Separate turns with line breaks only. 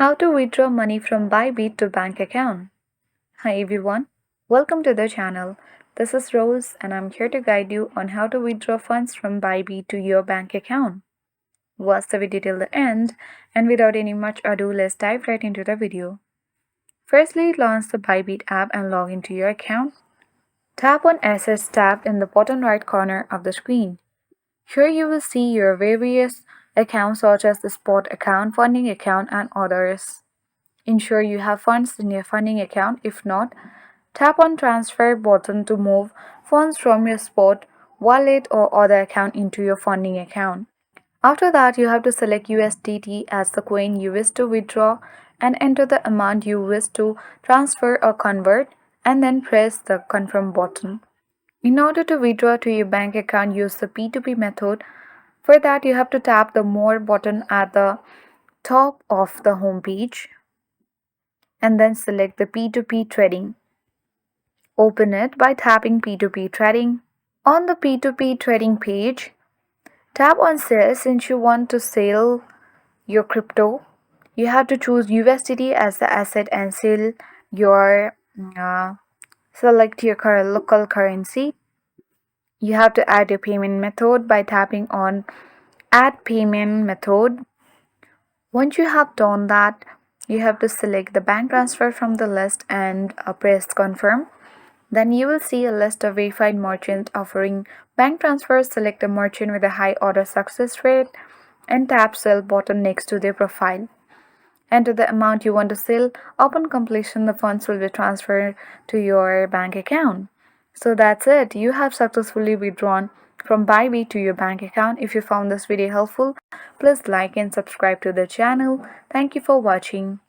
How to withdraw money from Bybit to bank account. Hi everyone, welcome to the channel. This is Rose and I'm here to guide you on how to withdraw funds from Bybit to your bank account. Watch the video till the end, and without any much ado, let's dive right into the video. Firstly, launch the Bybit app and log into your account. Tap on Assets tab in the bottom right corner of the screen. Here you will see your various accounts such as the spot account, funding account and others. Ensure you have funds in your funding account. If not, tap on transfer button to move funds from your spot, wallet or other account into your funding account. After that, you have to select USDT as the coin you wish to withdraw and enter the amount you wish to transfer or convert, and then press the confirm button. In order to withdraw to your bank account, use the P2P method. For that, you have to tap the More button at the top of the home page and then select the P2P trading. Open it by tapping P2P trading. On the P2P trading page, tap on sell. Since you want to sell your crypto, you have to choose USDT as the asset and sell your select your local currency. You have to add your payment method by tapping on add payment method. Once you have done that, you have to select the bank transfer from the list and press confirm. Then you will see a list of verified merchants offering bank transfers. Select a merchant with a high order success rate and tap sell button next to their profile. Enter the amount you want to sell. Upon completion, the funds will be transferred to your bank account. So that's it. You have successfully withdrawn from Bybit to your bank account. If you found this video helpful, please like and subscribe to the channel. Thank you for watching.